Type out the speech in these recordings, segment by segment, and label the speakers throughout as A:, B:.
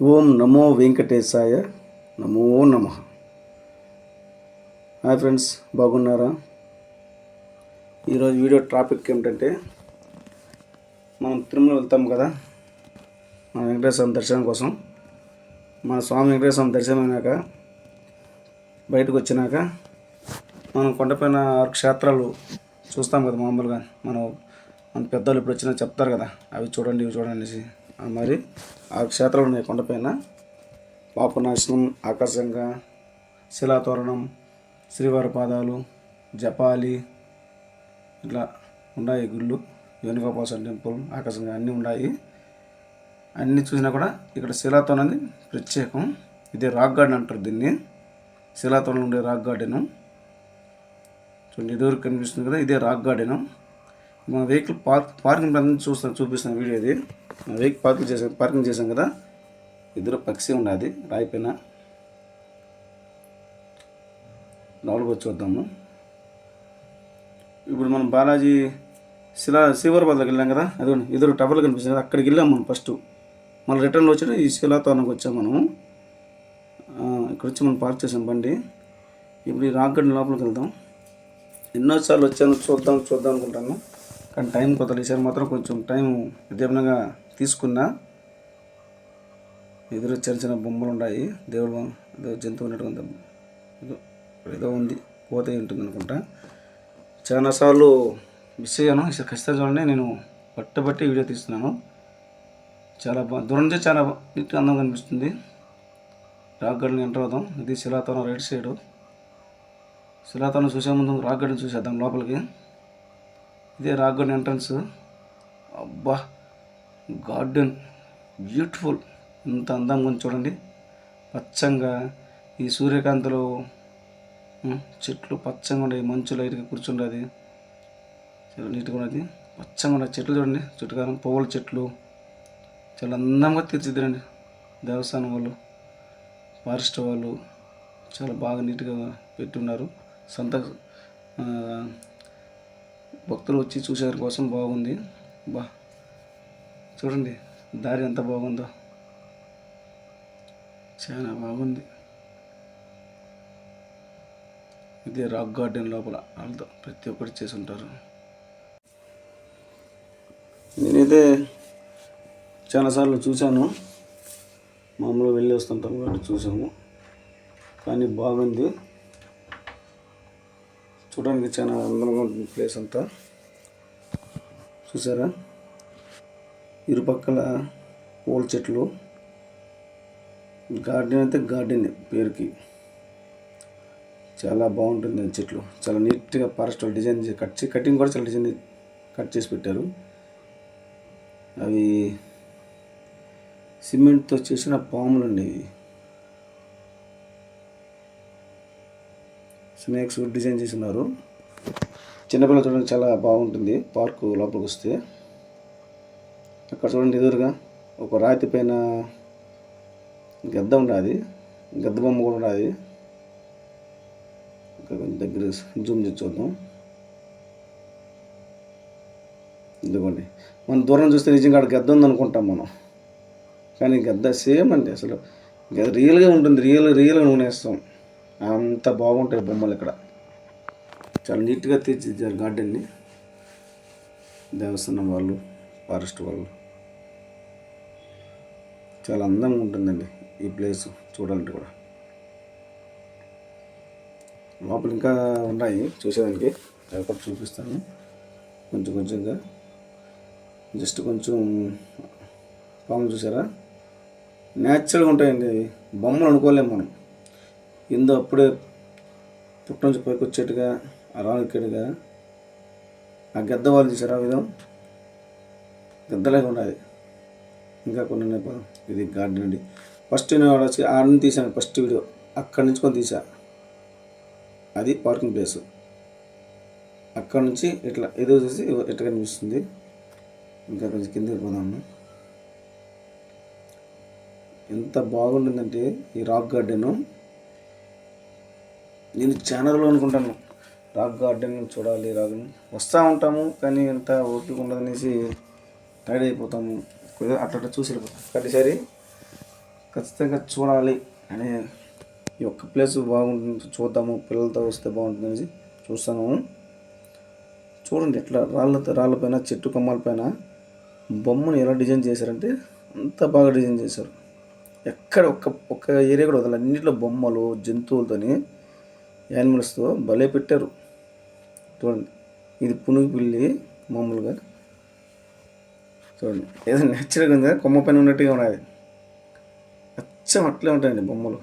A: ఓం నమో వెంకటేశాయ నమో నమ. Hi friends, బాగున్నారా? ఈరోజు వీడియో టాపిక్ ఏమిటంటే, మనం తిరుమల వెళ్తాం కదా మన వెంకటేశ్వర దర్శనం కోసం. మన స్వామి వెంకటేశ్వర దర్శనం అయినాక బయటకు వచ్చినాక మనం కొండపైన 6 క్షేత్రాలు చూస్తాం కదా. మామూలుగా మన పెద్దలు ఇప్పుడు వచ్చినా చెప్తారు కదా, అవి చూడండి ఇవి చూడండి అనేసి. మరి 6 క్షేత్రాలు ఉన్నాయి కొండపైన. పాపనాశనం, ఆకర్షంగా, శిలాతోరణం, శ్రీవారి పాదాలు, జపాలి, ఇట్లా ఉన్నాయి గుళ్ళు. వేణుగోపాల టెంపుల్, ఆకర్షంగా అన్నీ ఉన్నాయి. అన్నీ చూసినా కూడా ఇక్కడ శిలాతోరణం అనేది ప్రత్యేకం. ఇది రాక్ గార్డెన్ అంటారు దీన్ని. శిలాతోరణం ఉండే రాక్ గార్డెను చూడండి, ఎదురు కనిపిస్తుంది కదా, ఇదే రాక్ గార్డెను. మన వెహికల్ పార్కింగ్ చూపిస్తాను వీడియో. ఇది వెహికల్ పార్కింగ్ చేసాం కదా, ఎదురు పక్షి ఉన్నది రాయి పైన. లోపలికి వచ్చి వద్దాము. ఇప్పుడు మనం బాలాజీ శివరపాదకి వెళ్ళాం కదా, అదిగోండి ఎదురు టవర్లు కనిపిస్తుంది కదా, అక్కడికి వెళ్ళాం మనం ఫస్ట్. మళ్ళీ రిటర్న్లో వచ్చి ఈ శిలాతోరణంకి వచ్చాం మనము. ఇక్కడ వచ్చి మనం పార్క్ చేసాం బండి. ఇప్పుడు ఈ రాక్ గార్డెన్ లోపలికి వెళ్దాం. ఎన్నోసార్లు వచ్చాను, చూద్దాం అనుకుంటాను, కానీ టైం కొత్తలు ఈసారి మాత్రం కొంచెం టైం విద్యాపరంగా తీసుకున్నా. ఎదురు చిన్న చిన్న బొమ్మలు ఉన్నాయి, దేవుడు ఏదో జంతువు ఉన్నట్టుగా ఏదో ఉంది, పోతే ఉంటుంది అనుకుంటా. చాలాసార్లు మిస్ అయ్యాను. ఈసారి ఖచ్చితంగా చూడండి, నేను పట్టబట్టి వీడియో తీస్తున్నాను. చాలా దూరం నుంచి చాలా నీట్గా అందంగా కనిపిస్తుంది. రాక్ గార్డెన్ ఎంటర్ అవుదాం. ఇది శిలాతోరణం రైట్ సైడు. శిలాతోరణం చూసే ముందు రాక్ గార్డెన్ చూసేద్దాం లోపలికి. ఇదే రాక్ గార్డెన్ ఎంట్రన్స్. అబ్బా, గార్డెన్ బ్యూటిఫుల్, ఇంత అందంగా ఉంది చూడండి. పచ్చంగా ఈ సూర్యకాంతిలో చెట్లు పచ్చంగా ఉన్నాయి, మంచు లైట్గా కూర్చుండేది, చాలా నీట్గా ఉన్నది. పచ్చంగా ఉన్నాయి చెట్లు చూడండి, చుట్టుకారం పువ్వుల చెట్లు చాలా అందంగా తీర్చిదిద్దండి. దేవస్థానం వాళ్ళు, ఫారెస్ట్ వాళ్ళు చాలా బాగా నీట్గా పెట్టున్నారు. భక్తులు వచ్చి చూసే కోసం బాగుంది. బా చూడండి, దారి ఎంత బాగుందో, చాలా బాగుంది. ఇదే రాక్ గార్డెన్ లోపల వాళ్ళతో ప్రతి ఒక్కటి చేసి ఉంటారు. నేనైతే చాలాసార్లు చూశాను, మామూలుగా వెళ్ళి వస్తుంటాం కాబట్టి చూసాము, కానీ బాగుంది. చూడడానికి చాలా అందంగా ఉంటుంది ప్లేస్ అంతా. చూసారా, ఇరుపక్కల పూల చెట్లు. గార్డెన్ అయితే గార్డెన్ పేరుకి చాలా బాగుంటుంది. చెట్లు చాలా నీట్గా ఫారెస్ట్ డిజైన్ కటింగ్ కూడా చాలా డిజైన్ కట్ చేసి పెట్టారు. అవి సిమెంట్తో చేసిన పాములు ఉండేవి, స్నేక్స్ డిజైన్ చేసి ఉన్నారు. చిన్నపిల్లలు చూడడానికి చాలా బాగుంటుంది పార్కు లోపలికి వస్తే. అక్కడ చూడండి ఎదురుగా ఒక రాతి పైన గద్ద ఉన్నది, గద్ద బొమ్మ కూడా ఉన్నది. కొంచెం దగ్గర జూమ్ చేసి చూద్దాం. ఇదిగోండి, మనం దూరం చూస్తే నిజంగా అక్కడ గద్ద ఉందనుకుంటాం మనం, కానీ గద్ద సేమ్ అండి. అసలు రియల్గా ఉంటుంది, రియల్గా నూనెస్తాం. అంత బాగుంటాయి బొమ్మలు ఇక్కడ. చాలా నీట్గా తీర్చిదిద్దారు గార్డెన్ని దేవస్థానం వాళ్ళు, ఫారెస్ట్ వాళ్ళు. చాలా అందంగా ఉంటుందండి ఈ ప్లేస్ చూడాలంటే కూడా. లోపల ఇంకా ఉన్నాయి చూసేదానికి, అవి కూడా చూపిస్తాను కొంచెంగా. జస్ట్ కొంచెం పాములు చూసారా, న్యాచురల్గా ఉంటాయండి అవి. బొమ్మలు అనుకోలేము మనం, ఎందో అప్పుడే పుట్ట నుంచి పైకి వచ్చేట్టుగా, అరానికేటుగా. ఆ గద్ద వాళ్ళు చూసారా విధం, గద్దలాగా ఉన్నది. ఇంకా కొన్ని ఇది గార్డెన్ అండి. ఫస్ట్ నేను ఆడ నుంచి తీసాను ఫస్ట్ వీడియో, అక్కడి నుంచి కొని తీసా. అది పార్కింగ్ ప్లేస్. అక్కడ నుంచి ఇట్లా ఏదో చూసి ఎట్లా కనిపిస్తుంది. ఇంకా కొంచెం కిందకి పోదాము. ఎంత బాగుంటుందంటే ఈ రాక్ గార్డెను. నేను ఛానల్లో అనుకుంటాను రాక్ గార్డెన్ చూడాలి, వస్తూ ఉంటాము, కానీ ఎంత ఓపిక ఉండదనేసి టైర్డ్ అయిపోతాము. అట్లా చూసి వెళ్ళిపోతాం. కానీ సరే ఖచ్చితంగా చూడాలి అనే ఈ ఒక్క ప్లేస్ బాగుంటుంది, చూద్దాము, పిల్లలతో వస్తే బాగుంటుంది అనేసి చూస్తాను. చూడండి ఎట్లా రాళ్ళపైన చెట్టు కొమ్మల పైన బొమ్మను ఎలా డిజైన్ చేశారంటే అంత బాగా డిజైన్ చేశారు. ఎక్కడ ఒక్క ఏరియా కూడా వదల, అన్నింటిలో బొమ్మలు, జంతువులతోని, యానిమల్స్తో భలే పెట్టారు. చూడండి, ఇది పునుగు పిల్లి మామూలుగా చూడండి, ఏదో నేచురల్గా ఉంది, కొమ్మ పైన ఉన్నట్టుగా ఉన్నాయి, అచ్చం అట్లే ఉంటాయండి బొమ్మలు,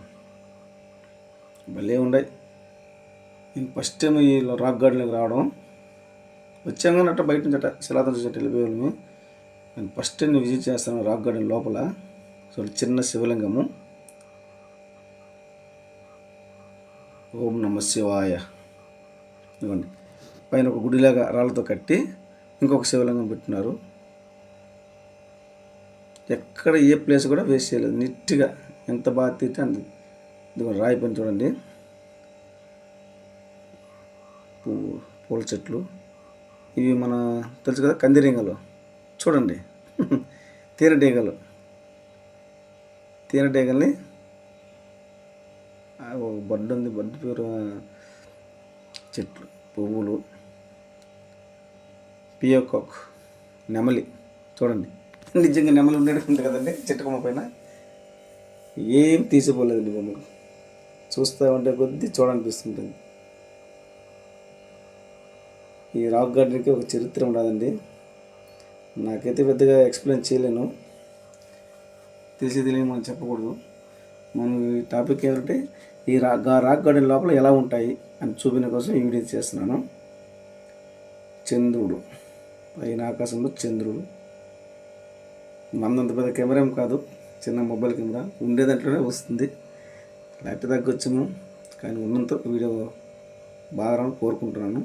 A: భలే ఉన్నాయి. నేను ఫస్ట్ టైం ఈ రాక్ గార్డెన్లోకి రావడం, వచ్చాం కానీ అట్లా బయట నుంచి అట్ట శిలాతం చూసి వెళ్ళిపోయాము. నేను ఫస్ట్ టైం విజిట్ చేస్తాను రాక్ గార్డెన్ లోపల. సో చిన్న శివలింగము, ఓం నమ శివాయ. ఇవ్వండి, పైన ఒక గుడిలాగా రాళ్ళతో కట్టి ఇంకొక శివలింగం పెట్టినారు. ఎక్కడ ఏ ప్లేస్ కూడా వేస్ట్ చేయలేదు, నీట్గా ఎంత బాగా తీస్తే అంత. ఇదిగో రాయి పని చూడండి, పూల చెట్లు ఇవి మన తెలుసు కదా కందిరింగలు. చూడండి తేనెటీగల్ని బడ్డు ఉంది, బడ్డు పేరు చెట్లు, పువ్వులు, పియోకాక్, నెమలి. చూడండి, నిజంగా నెమలి ఉండేది ఉంటుంది కదండి చెట్టు కొమ్మ పైన. ఏం తీసిపోలేదండి బొమ్మలు, చూస్తూ ఉంటే కొద్దీ చూడాలనిపిస్తుంటుంది. ఈ రాక్ గార్డెన్కి ఒక చరిత్ర ఉండదండి, నాకైతే పెద్దగా ఎక్స్ప్లెయిన్ చేయలేను, తెలియదు మనం చెప్పకూడదు. మనం ఈ టాపిక్ ఏమంటే ఈ రాక్ గార్డెన్ లోపల ఎలా ఉంటాయి అని చూపిన కోసం ఈ వీడియో చేస్తున్నాను. చంద్రుడు, పైన ఆకాశంలో చంద్రుడు, మందంత పెద్ద కెమెరా ఏం కాదు, చిన్న మొబైల్ కెమెరా, ఉండే దాంట్లోనే వస్తుంది, లైట్ తగ్గొచ్చాము కానీ ఉన్నంత వీడియో బాగా కోరుకుంటున్నాను.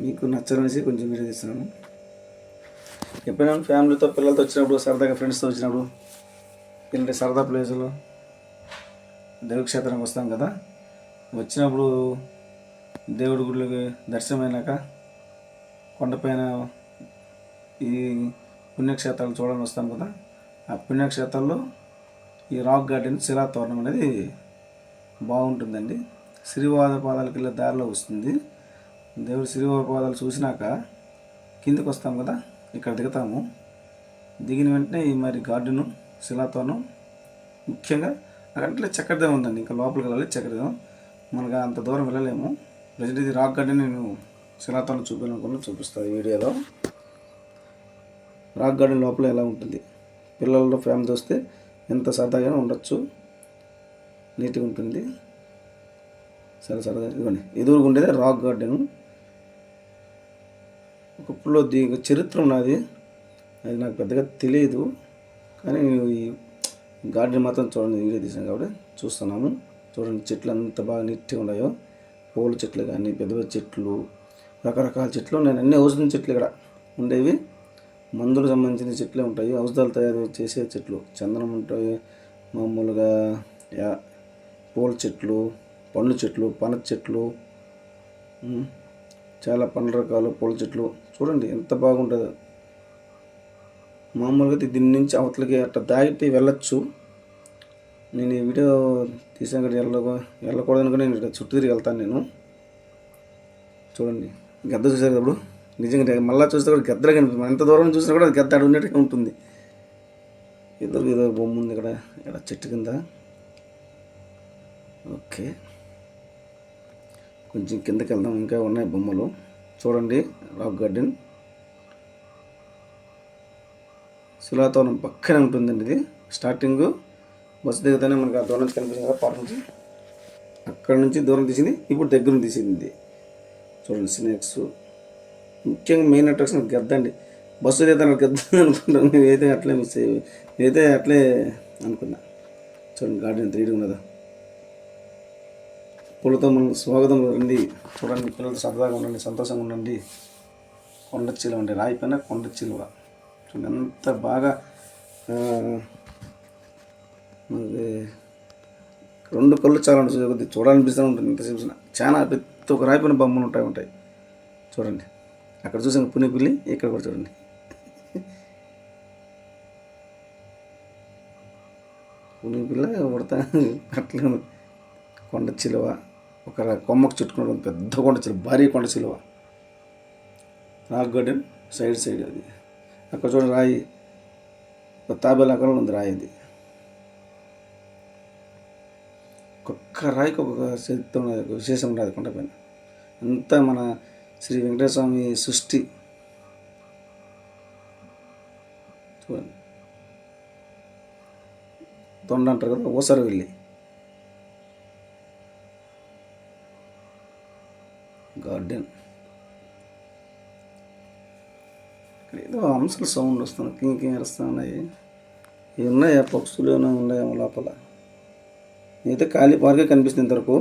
A: మీకు నచ్చనేసి కొంచెం వీడియో తీస్తున్నాను. ఎప్పుడైనా ఫ్యామిలీతో పిల్లలతో వచ్చినప్పుడు, సరదాగా ఫ్రెండ్స్తో వచ్చినప్పుడు, ఇలాంటి సరదా ప్లేసులు దేవక్షేత్రానికి వస్తాం కదా, వచ్చినప్పుడు దేవుడి గుడిలోకి దర్శనమైనాక కొండపైన ఈ పుణ్యక్షేత్రాలు చూడాలని వస్తాం కదా, ఆ పుణ్యక్షేత్రాల్లో ఈ రాక్ గార్డెన్ శిలాతోరణం అనేది బాగుంటుందండి. శ్రీవారి పాదాలకు వెళ్ళే దారిలో వస్తుంది. దేవుడి శ్రీవారి పాదాలు చూసినాక కిందికి వస్తాం కదా, ఇక్కడ దిగుతాము. దిగిన వెంటనే ఈ మరి గార్డెను శిలాతోరణం, ముఖ్యంగా అక్కడంటే చక్రదేవం ఉందండి, ఇంకా లోపలికి వెళ్ళాలి చక్రదేవం, మనకు అంత దూరం వెళ్ళలేము. ప్రజెంట్ ఇది రాక్ గార్డెన్ నేను శిలాతోరణం చూపించాలనుకున్నా, చూపిస్తాను ఈ వీడియోలో. రాక్ గార్డెన్ లోపల ఎలా ఉంటుంది, పిల్లలతో ఫ్యామిలీ వస్తే ఎంత సరదాగా ఉండొచ్చు, నీట్గా ఉంటుంది, చాలా సరదాగా. ఇవ్వండి, ఎదురుగా ఉండేది రాక్ గార్డెను. ఒకప్పుడు చరిత్ర ఉన్నది, అది నాకు పెద్దగా తెలియదు, కానీ ఈ గార్డెన్ మాత్రం చూడండి, వీడియో తీసాను కాబట్టి చూస్తున్నాము. చూడండి, చెట్లు అంత బాగా నీట్గా ఉన్నాయో, పూల చెట్లు కానీ, పెద్ద పెద్ద చెట్లు, రకరకాల చెట్లు. నేను అన్ని ఔషధం చెట్లు ఇక్కడ ఉండేవి, మందులకు సంబంధించిన చెట్లే ఉంటాయి, ఔషధాలు తయారు చేసే చెట్లు, చందనం ఉంటాయి, మామూలుగా పూల చెట్లు, పండ్ల చెట్లు, పనస చెట్లు, చాలా పండ్ల రకాలు, పూల చెట్లు. చూడండి ఎంత బాగుంటుందో. మామూలుగా దీని నుంచి అవతలకి అట్లా దాటి వెళ్ళొచ్చు. నేను ఈ వీడియో తీసాక వెళ్ళకూడదు అనుకుని నేను చుట్టూ తిరిగి వెళ్తాను నేను. చూడండి, గద్ద చూసేటప్పుడు నిజంగా మళ్ళీ చూస్తే కూడా గద్దలా కనిపిస్తుంది, మనం ఎంత దూరం చూసినా కూడా అది గద్ద అక్కడ ఉన్నట్టుగా ఉంటుంది. ఏదో బొమ్మ ఉంది ఇక్కడ చెట్టు కింద. ఓకే, కొంచెం కిందకి వెళ్దాం, ఇంకా ఉన్నాయి బొమ్మలు. చూడండి, రాక్ గార్డెన్ శిలాతోరణం పక్కనే ఉంటుందండి. ఇది స్టార్టింగ్ బస్సు దిగుతానే మనకి ఆ దూరం నుంచి కనిపిస్తుంది కదా, పార్క్ నుంచి, అక్కడ నుంచి దూరం తీసింది, ఇప్పుడు దగ్గర తీసింది. చూడండి, స్నేక్స్, ముఖ్యంగా మెయిన్ అట్రాక్షన్ గద్ద అండి. బస్సు దిగుతాను గద్ద అనుకుంటాను, నేనైతే అట్లే మిస్ అయ్యి, నేనైతే అట్లే అనుకున్నా. చూడండి, గార్డెన్ 3D ఉన్నదా, పూలతో మనకు స్వాగతం రండి. చూడండి, పిల్లలు సరదాగా ఉండండి, సంతోషంగా ఉండండి. కొండ చిలువ అండి, రాయి పైన కొండ చిలువ. చూడండి ఎంత బాగా మనకి రెండు కళ్ళు చాలా కొద్ది చూడాలనిపిస్తూ ఉంటుంది. ఇంతసేపు చాలా పెద్ద ఒక రాయి పైన బొమ్మలు ఉంటాయి. చూడండి, అక్కడ చూసాను పుణ్య పిల్లి, ఇక్కడ కూడా చూడండి. నీ పిల్ల పుడతా అట్లా కొండ చిలువ ఒక కొమ్మకు చుట్టుకున్న పెద్ద కొండ చిలువ, భారీ కొండ చిలువ. రాక్ గార్డెన్ సైడ్ అది. అక్కడ చూడండి రాయి, ఒక తాబేలు అక్కడ ఉంది రాయి. అది ఒక్కొక్క రాయికి ఒక్కొక్క చరిత్ర ఉన్నది, ఒక విశేషం ఉన్నది కొండపైన. అంతా మన శ్రీ వెంకటేశ్వర స్వామి సృష్టి. చూడండి, తొండ అంటారు కదా, ఓసర వెళ్ళి గార్డెన్. ఏదో హంసల సౌండ్ వస్తుంది, కింకి అరుస్తూ ఉన్నాయి. ఇవి ఉన్నాయా, పక్షులు ఏమైనా ఉన్నాయేమో లోపల. అయితే ఖాళీ పార్కే కనిపిస్తుంది ఇంతవరకు.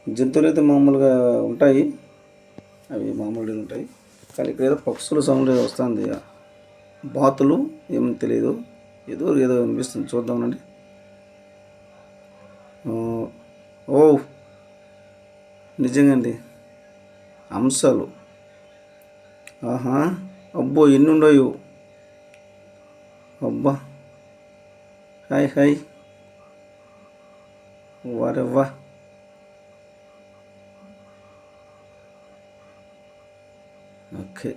A: జంతువులు అయితే మామూలుగా ఉంటాయి, అవి మామూలుగా ఉంటాయి. కానీ ఇక్కడ ఏదో పక్షుల సౌండ్ ఏదో వస్తుంది. బాతులు ఏమో తెలియదు, ఏదో అనిపిస్తుంది. చూద్దామనండి. ఓ నిజంగా అండి, హంసలు. ఆహా, అబ్బో ఎన్ని ఉండవు. అబ్బా, హాయ్ వారెవ్వా. ఓకే,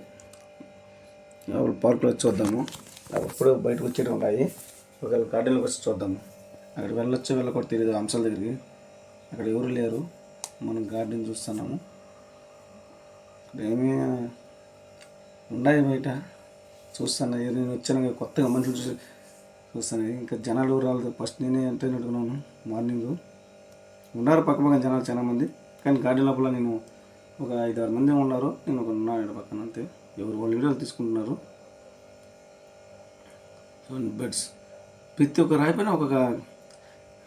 A: అప్పుడు పార్కులో వచ్చి చూద్దాము. అప్పుడు బయటకు వచ్చేటి ఉన్నాయి. ఒకవేళ గార్డెన్లోకి వచ్చి చూద్దాము. అక్కడ వెళ్ళకూడదు తెలియదు, హంసల దగ్గరికి. అక్కడ ఎవరు లేరు, మనం గార్డెన్ చూస్తున్నాము. ఇక్కడ ఏమీ ఉన్నాయి బయట చూస్తాను. నేను వచ్చాను కొత్తగా మనుషులు చూస్తాను. ఇంకా జనాలు రాలేదు. ఫస్ట్ నేనే ఎంత నడుకున్నాను. మార్నింగ్ ఉన్నారు పక్కన జనాలు చాలామంది, కానీ గార్డెన్ లోపల నేను ఒక 5-6 మంది ఉన్నారు. నేను ఒక ఉన్నాను పక్కన, అంతే. ఎవరు వాళ్ళు వీడియోలు తీసుకుంటున్నారు. బెడ్స్ ప్రతి ఒక్క రాయిపైన ఒక్కొక్క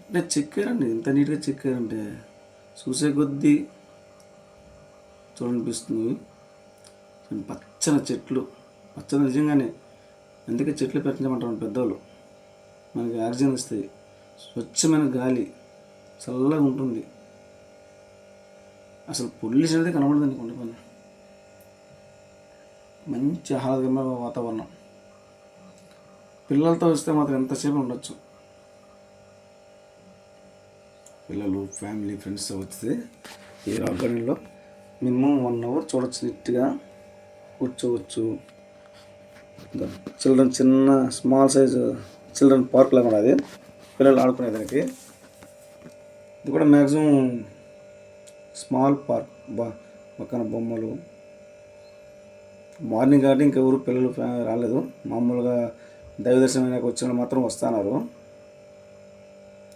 A: అంటే చెక్కారండి. ఇంత నీట్గా చెక్కారంటే చూసే కొద్దీ చూడనిపిస్తుంది. పచ్చని చెట్లు, పచ్చని నిజంగానే. అందుకే చెట్లు పెంచమంటారు పెద్దవాళ్ళు. మనకి ఆక్సిజన్ ఇస్తాయి, స్వచ్ఛమైన గాలి, చల్లగా ఉంటుంది. అసలు పొల్యూషన్ అయితే కనబడదండి కొండపైన. మంచి ఆహ్లాదకరమైన వాతావరణం. పిల్లలతో వస్తే మాత్రం ఎంతసేపు ఉండొచ్చు. పిల్లలు, ఫ్యామిలీ, ఫ్రెండ్స్తో వస్తే ఈ రాక్ గార్డెన్లో మినిమం 1 అవర్ చూడొచ్చు. నీట్గా కూర్చోవచ్చు. చిన్న స్మాల్ సైజు చిల్డ్రన్ పార్క్ లాగా ఉన్నది, పిల్లలు ఆడుకునేదానికి. ఇది కూడా మ్యాక్సిమం స్మాల్ పార్క్. పక్కన బొమ్మలు. మార్నింగ్ కాబట్టి ఇంకెవరు పిల్లలు రాలేదు. మామూలుగా దైవ దర్శనం అయినాక వచ్చిన మాత్రం వస్తున్నారు.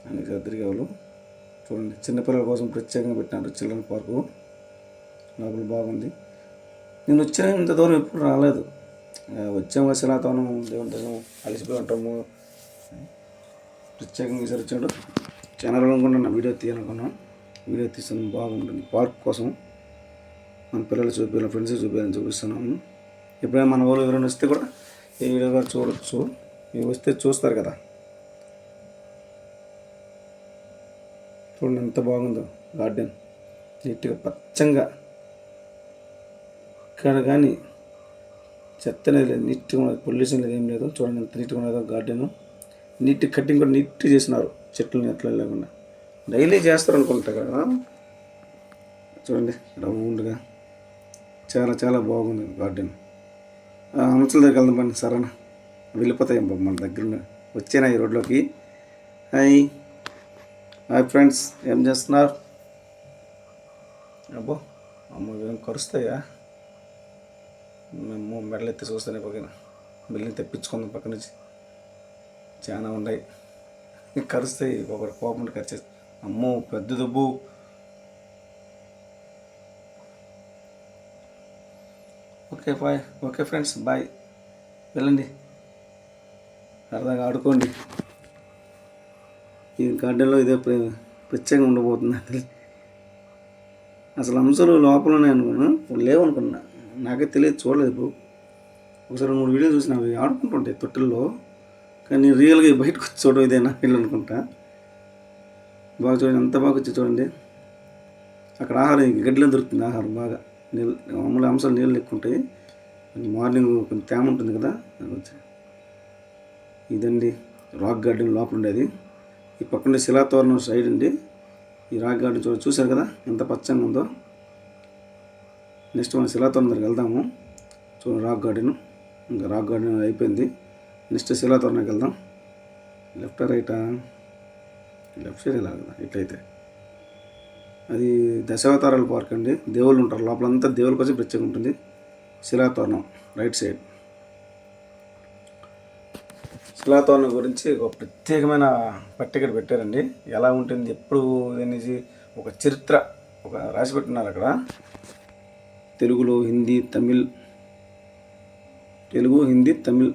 A: అన్ని తిరిగేవాళ్ళు. చూడండి, చిన్నపిల్లల కోసం ప్రత్యేకంగా పెట్టినారు చిల్డ్రన్ పార్కు. లోపల బాగుంది. నేను వచ్చాను, ఇంత దూరం ఎప్పుడు రాలేదు. వచ్చాము శిలాతోనం, దేవుని దర్శనం, అలసిపోయి ఉంటాము. ప్రత్యేకంగా ఈసారి వచ్చాడు. చాలా రోజులు అనుకుంటున్నా వీడియో తీయాలనుకున్నాం. వీడియో తీస్తాను, బాగుంటుంది. పార్క్ కోసం మన పిల్లలు చూపించాలి, ఫ్రెండ్స్ చూపించాలని చూపిస్తున్నాము. ఎప్పుడైనా మన వాళ్ళు ఎవరైనా వస్తే కూడా ఈ వీడియో కూడా చూడవచ్చు. మీరు వస్తే చూస్తారు కదా. చూడండి ఎంత బాగుందో గార్డెన్, నీట్గా పచ్చంగా. ఇక్కడ కానీ చెత్త అనేది లేదు, నీట్గా ఉన్నది. పొల్యూషన్ లేదు, ఏం లేదు. చూడండి ఎంత నీట్గా ఉన్నదో గార్డెన్. నీట్ కటింగ్ కూడా నీట్గా చేసినారు, చెట్లని ఎట్లా లేకుండా. డైలీ చేస్తారు అనుకుంటా కదా. చూడండి రౌండ్గా చాలా బాగుంది గార్డెన్. హంసల దగ్గరికి వెళ్దాం పండి, సరేనా? వెళ్ళిపోతాయి మన దగ్గర. వచ్చేనా ఈ రోడ్లోకి. హాయ్ ఫ్రెండ్స్, ఏం చేస్తున్నారు? అబ్బో అమ్మ, ఏం కరుస్తాయా? మేము మెడలు ఎత్తి చూస్తానే పక్కన బిల్లిని తెప్పించుకుందాం. పక్క నుంచి చాలా ఉన్నాయి, కరుస్తాయి. ఒకటి కోపం కరిచేసి. అమ్మో పెద్ద దుబ్బు. Okay friends, bye. వెళ్ళండి, సరదాగా ఆడుకోండి. ఈ గార్డెన్లో ఇదే ప్రత్యేకంగా ఉండబోతుంది. అసలు హంసలు లోపల ఉన్నాయి అనుకున్నా, లేవనుకున్నా. నాకే తెలియదు, చూడలేదు. ఒకసారి 3 వీడియోలు చూసిన, అవి ఆడుకుంటుంటాయి తొట్టెల్లో. కానీ రియల్గా బయటకు వచ్చి చూడడం ఇదేనా వీళ్ళు అనుకుంటా. బాగా చూడండి, ఎంత బాగా వచ్చి చూడండి. అక్కడ ఆహారం గడ్డిలో దొరుకుతుంది, ఆహారం బాగా. నీళ్ళు మామూలు హంసలు నీళ్ళు ఎక్కువ ఉంటాయి. మార్నింగ్ కొంచెం తేమ ఉంటుంది కదా. ఇదండి రాక్ గార్డెన్ లోపల ఉండేది. ఈ పక్కనే శిలాతోరణం సైడ్ ఉంది ఈ రాక్ గార్డెన్. చూశారు కదా ఎంత పచ్చగా ఉందో. నెక్స్ట్ మనం శిలాతోరణం దగ్గరికి వెళ్దాము. చూడండి రాక్ గార్డెన్. ఇంకా రాక్ గార్డెన్ అయిపోయింది. నెక్స్ట్ శిలాతోరణానికి వెళ్దాం. లెఫ్ట్ రైటా? లెఫ్ట్ సైడ్ ఇలా కదా ఇట్లయితే. అది దశావతారాల పార్క్ అండి. దేవుళ్ళు ఉంటారు లోపలంతా. దేవుళ్ళ కోసం ప్రత్యేకంగా ఉంటుంది. శిలాతోరణం రైట్ సైడ్. శిలాతోరణం గురించి ఒక ప్రత్యేకమైన పట్టిక పెట్టారండి. ఎలా ఉంటుంది ఎప్పుడు అనేసి ఒక చరిత్ర ఒక రాసి పెట్టినారు అక్కడ. తెలుగులో హిందీ తమిళ్, తెలుగు హిందీ తమిళ్,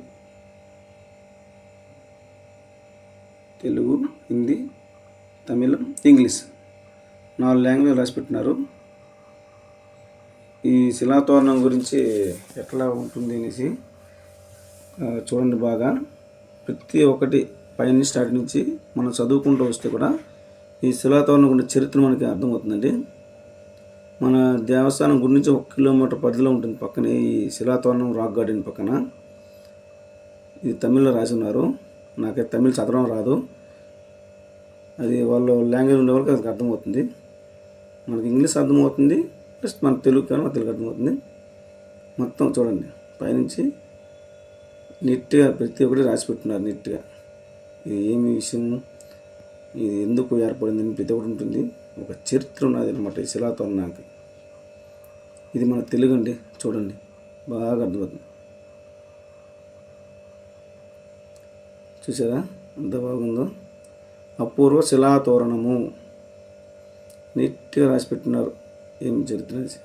A: తెలుగు హిందీ తమిళం ఇంగ్లీష్ 4 లాంగ్వేజ్ రాసి పెట్టినారు. ఈ శిలాతోరణం గురించి ఎట్లా ఉంటుంది అనేసి చూడండి బాగా. ప్రతి ఒక్కటి పైన స్టార్ట్ నుంచి మనం చదువుకుంటూ వస్తే కూడా ఈ శిలాతోరణం గురించి చరిత్ర మనకి అర్థమవుతుందండి. మన దేవస్థానం గుడి నుంచి 1 కిలోమీటర్ పరిధిలో ఉంటుంది పక్కనే ఈ శిలాతోరణం రాక్ గార్డెన్ పక్కన. ఇది తమిళ్లో రాసి ఉన్నారు. నాకైతే తమిళ్ చదవడం రాదు. అది వాళ్ళు లాంగ్వేజ్ ఉండే వాళ్ళకి అది అర్థమవుతుంది. మనకి ఇంగ్లీష్ అర్థమవుతుంది, ప్లస్ మన తెలుగు కానీ మన తెలుగు అర్థమవుతుంది. మొత్తం చూడండి పైనుంచి నీట్గా ప్రతి ఒక్కటి రాసి పెట్టున్నారు నీట్గా. ఇది ఏమి విషయం, ఇది ఎందుకు ఏర్పడిందని ప్రతి ఒక్కటి ఉంటుంది. ఒక చరిత్ర ఉన్నది అనమాట ఈ శిలాతోరణానికి. ఇది మన తెలుగు అండి. చూడండి బాగా అర్థమవుతుంది. చూసారా ఎంత బాగుందో. అపూర్వ శిలాతోరణము నీట్గా రాసి పెట్టినారు ఏం చరిత్ర అనేసి.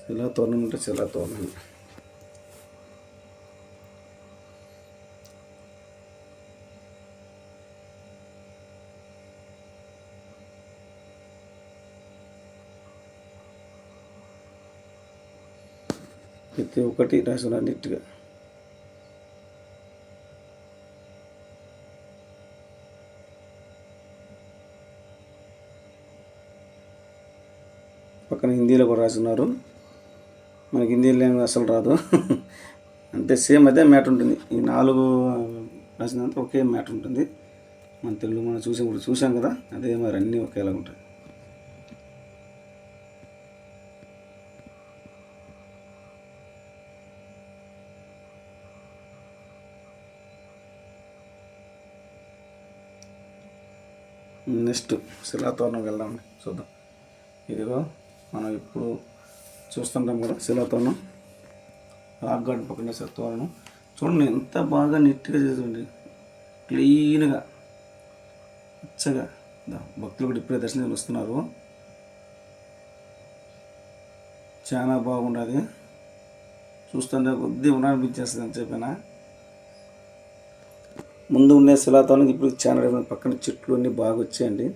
A: శిలాతోరణం అంటే శిలాతోరణం. ప్రతి ఒక్కటి రాసిన నీట్గా. పక్కన హిందీలో కూడా రాస్తున్నారు. మనకి హిందీ లాంగ్వేజ్ అసలు రాదు. అంటే సేమ్ అదే మ్యాటర్ ఉంటుంది. ఈ 4 రాసినంత ఒకే మ్యాటర్ ఉంటుంది. మన తెలుగు మనం చూసాం కదా, అదే మరి అన్నీ ఒకేలా ఉంటాయి. నెక్స్ట్ శిలాతోరణం వెళ్దాం, చూద్దాం. ఇదిగో మనం ఇప్పుడు చూస్తుంటాం కదా శిలాతోరణం. రాక్ గార్డెన్ పక్కన శిలాతోరణం చూడండి ఎంత బాగా నీట్గా చేస్తుంది. క్లీన్గా పచ్చగా. భక్తులు కూడా ఇప్పుడే దర్శనం వస్తున్నారు. చాలా బాగుండదు. చూస్తుంటే కొద్దిగా ఉండాలనిపించేస్తుంది అని చెప్పిన. ముందు ఉండే శిలాతోరణం ఇప్పుడు చాలా పక్కన చెట్లు అన్నీ బాగా వచ్చాయండి.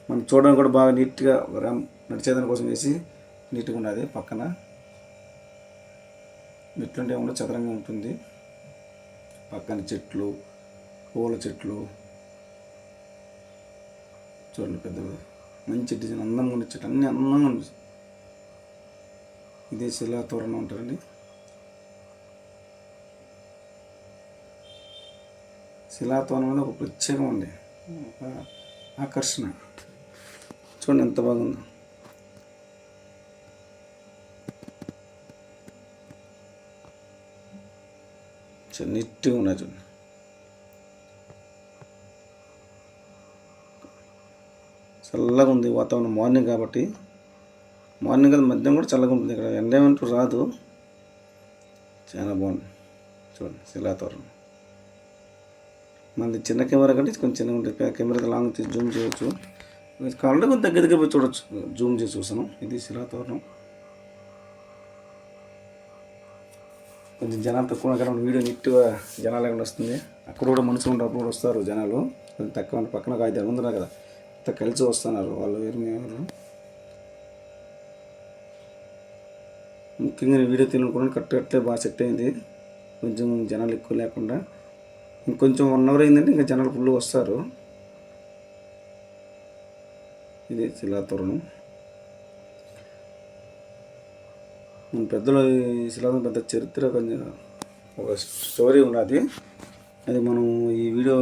A: మనం చూడడానికి కూడా బాగా నీట్గా నడిచేదాని కోసం వేసి నీట్గా ఉన్నది. పక్కన మెట్లుంటే కూడా చదరంగా ఉంటుంది. పక్కన చెట్లు, పూల చెట్లు చూడండి. పెద్ద మంచి డిజైన్ అందంగా ఉన్న చెట్లు అన్నీ అందంగా ఉంది. ఇదే శిలాతోరణం అంటారండి. శిలాతోరణం అనేది ఒక ప్రత్యేకం ఉంది, ఆకర్షణ. చూడండి ఎంత బాగుందో. నీట్గా ఉన్నాయి చూడండి. చల్లగా ఉంది వాతావరణం. మార్నింగ్ కాబట్టి, మార్నింగ్ కదా మధ్యాహ్నం కూడా చల్లగా ఉంటుంది. ఇక్కడ ఎండ ఏమంటూ రాదు. చాలా బాగుంది చూడండి శిలాతోరణం. మనది చిన్న కెమెరా కంటే కొంచెం చిన్నగా ఉంటుంది. కెమెరా లాంగ్ తీసి జూమ్ చేయవచ్చు. కావాలంటే కొంచెం దగ్గర పోయి చూడవచ్చు. జూమ్ చేసి చూసాను. ఇది శిలాతోరణం. కొంచెం జనాలు తక్కువ అక్కడ వీడియో నీట్గా జనాలు ఎక్కడ వస్తుంది. అక్కడ కూడా మనుషులు ఉంటారు, అప్పుడు కూడా వస్తారు జనాలు. కొంచెం తక్కువ పక్కన 5 మంది ఉన్నారు కదా, అంతా కలిసి వస్తున్నారు వాళ్ళు. వేరు ముఖ్యంగా వీడియో తీయాలనుకోవడం కరెక్ట్గా బాగా సెట్ అయింది. కొంచెం జనాలు ఎక్కువ లేకుండా. ఇంకొంచెం 1 అవర్ అయిందంటే ఇంకా జనాలు ఫుల్ వస్తారు. ఇది శిలాతోరణం. మన పెద్దలు ఈ శిలాతం పెద్ద చరిత్ర కొంచెం ఒక స్టోరీ ఉన్నది. అది మనం ఈ వీడియో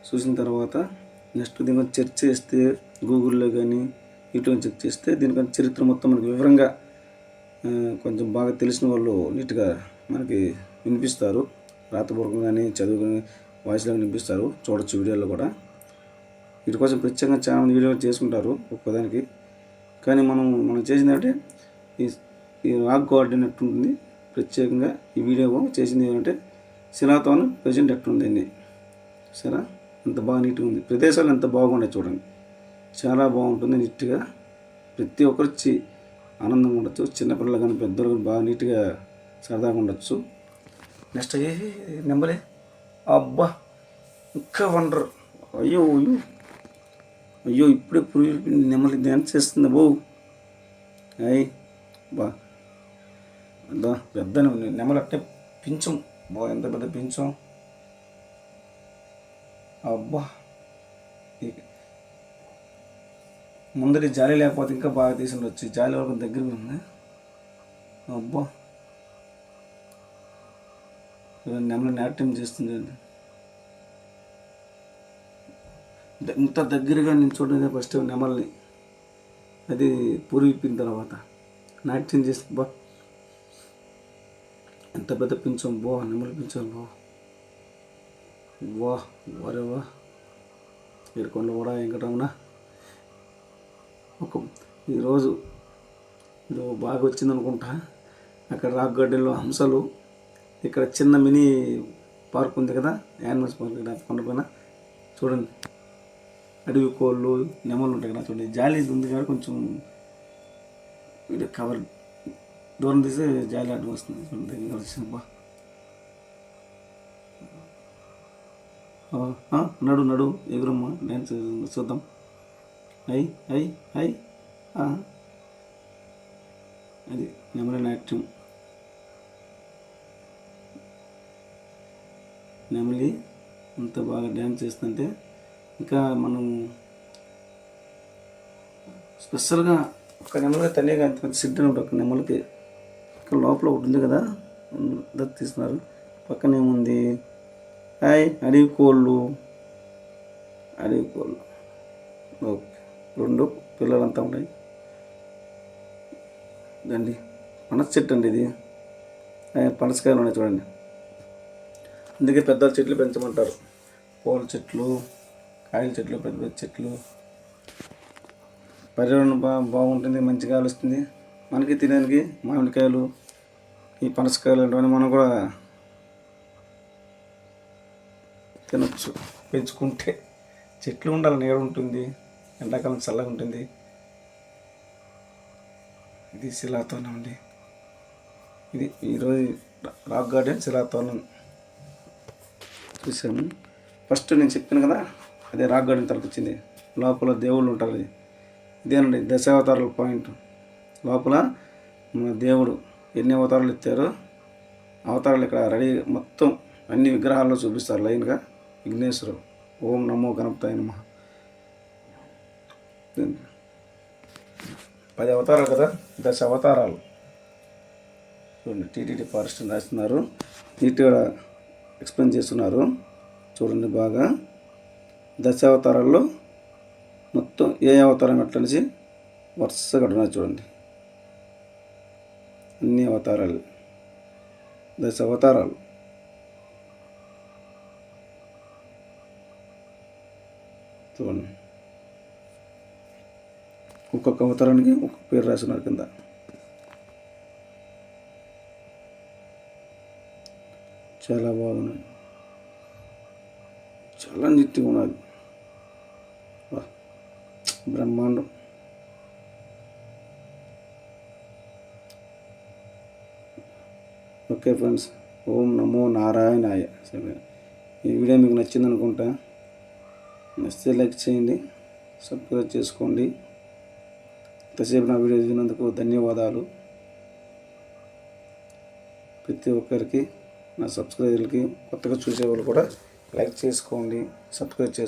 A: చూసిన తర్వాత నెక్స్ట్ దీనికొని సెర్చ్ చేస్తే గూగుల్లో కానీ యూట్యూబ్ చెక్ చేస్తే దీనికంటే చరిత్ర మొత్తం మనకి వివరంగా కొంచెం బాగా తెలిసిన వాళ్ళు నీట్గా మనకి వినిపిస్తారు. రాతపూర్వకం కానీ చదువు కానీ వాయిస్లో వినిపిస్తారు, చూడొచ్చు వీడియోలో కూడా. వీటి కోసం ప్రత్యేకంగా చాలా మంది వీడియోలు చేసుకుంటారు ఒక్కదానికి. కానీ మనం చేసిందంటే ఈ రాక్ గార్డెన్ ఎట్టుంటుంది ప్రత్యేకంగా ఈ వీడియో చేసింది ఏంటంటే శిలాతోని ప్రజెంట్ ఎట్టుంది అండి. సరే, ఎంత బాగా నీట్గా ఉంది, ప్రదేశాలు ఎంత బాగున్నాయి చూడండి. చాలా బాగుంటుంది నీట్గా, ప్రతి ఒక్కరు వచ్చి ఆనందంగా ఉండొచ్చు. చిన్నపిల్లలు కానీ పెద్దలు కానీ బాగా నీట్గా సరదాగా ఉండొచ్చు. నెక్స్ట్ నెంబరే అబ్బా ఇంకా వండర్. అయ్యో అయ్యో అయ్యో ఇప్పుడే నెమ్మది డ్యాన్స్ చేస్తుంది బో. అయ్యి బా పెద్ద నెమ్మలు అట్టే పించం బా, ఎంత పెద్ద పించం. అబ్బా ముందరి జాలి లేకపోతే ఇంకా బాగా తీసుకుండొచ్చు. జాలి వరకు దగ్గరగా ఉంది. అబ్బా నెమలి నాట్యం చేస్తుంది. ఇంత దగ్గరగా నేను చూడలేదు ఫస్ట్ నెమల్ని. అది పూర్వీపిన తర్వాత నాట్యం చేసి బా ఎంత పెద్ద పింఛం బా, నెమలి పింఛం బా వా వరే వా. ఏడుకొండ కూడా వెంకటరమణ ఈరోజు ఇది బాగా వచ్చింది అనుకుంటా. అక్కడ రాక్ గార్డెన్లో హంసలు, ఇక్కడ చిన్న మినీ పార్క్ ఉంది కదా, యానిమల్స్ పార్క్ కదా కొండపైన చూడండి. అడవి కోళ్ళు నెమలు ఉంటాయి కదా చూడండి. జాలి ఉంది కాబట్టి కొంచెం వీడియో కవర్ దూరం తీసి జాలి అడ్డు వస్తుంది చూడండి. దగ్గర వచ్చింది నడు నడు ఎగురమ్మ డ్యాన్స్ చూద్దాం. అయ్ అయ్ అయ్ అది నెమలి నాట్యం. నెమలి అంత బాగా డ్యాన్స్ చేస్తుంటే ఇంకా మనం స్పెషల్గా ఒక నెమలిగా తనేగా అంత పెద్ద సిడ్ అని ఒక నెమలికి ఇక్కడ లోపల ఒకటి ఉంది కదా, దత్తు తీస్తున్నారు. పక్కన ఏముంది? హాయ్ అడవి కోళ్ళు. అడవి కోళ్ళు ఓకే, రెండు పిల్లలంతా ఉన్నాయి. ఇదండి పనస చెట్టు అండి, ఇది పనసకాయలు ఉన్నాయి చూడండి. అందుకే పెద్ద చెట్లు పెంచమంటారు. పూల చెట్లు, కాయల చెట్లు, పెద్ద పెద్ద చెట్లు. పర్యావరణం బాగుంటుంది, మంచి గాలి వస్తుంది. మనకి తినడానికి మామిడికాయలు, ఈ పనసకాయలు అంటే మనం కూడా తినొచ్చు పెంచుకుంటే. చెట్లు ఉండాలి, నీడ ఉంటుంది, ఎండాకాలం చల్లగా ఉంటుంది. ఇది శిలాతోరణం అండి. ఇది ఈరోజు రాక్ గార్డెన్ శిలాతోరణం చూసాము. ఫస్ట్ నేను చెప్పాను కదా, అదే రాక్ గార్డెన్ తరకు వచ్చింది. లోపల దేవుళ్ళు ఉంటారు. ఇదేనండి దశావతారాల పాయింట్. లోపల మన దేవుడు ఎన్ని అవతారాలు ఇచ్చారో అవతారాలు ఇక్కడ రెడీ మొత్తం అన్ని విగ్రహాల్లో చూపిస్తారు లైన్గా. విఘ్నేశ్వరుడు, ఓం నమో గణపతాయ నమః. 10 అవతారాలు కదా, దశ అవతారాలు చూడండి. టీటీడీ ఫారెస్ట్ రాస్తున్నారు, నీట్గా ఎక్స్ప్లెయిన్ చేస్తున్నారు చూడండి బాగా. దశ అవతారాల్లో మొత్తం ఏ అవతారం ఎట్లా నుంచి వరుసగా ఉన్నాయి చూడండి. అన్ని అవతారాలు, దశ అవతారాలు. చూడండి, ఒక్కొక్క అవతారానికి ఒక్కొక్క పేరు రాస్తున్నారు కింద. చాలా బాగున్నాయి, చాలా నీట్గా ఉన్నది, బ్రహ్మాండం. ఓకే ఫ్రెండ్స్, ఓం నమో నారాయణాయ. సరే, ఈ వీడియో మీకు నచ్చింది అనుకుంటా. నచ్చితే లైక్ చేయండి, సబ్స్క్రైబ్ చేసుకోండి. ఇంతసేపు నా వీడియో చూసినందుకు ధన్యవాదాలు. ప్రతి ఒక్కరికి, నా సబ్స్క్రైబర్లకి, కొత్తగా చూసేవాళ్ళు కూడా లైక్ చేసుకోండి, సబ్స్క్రైబ్ చేసుకోండి.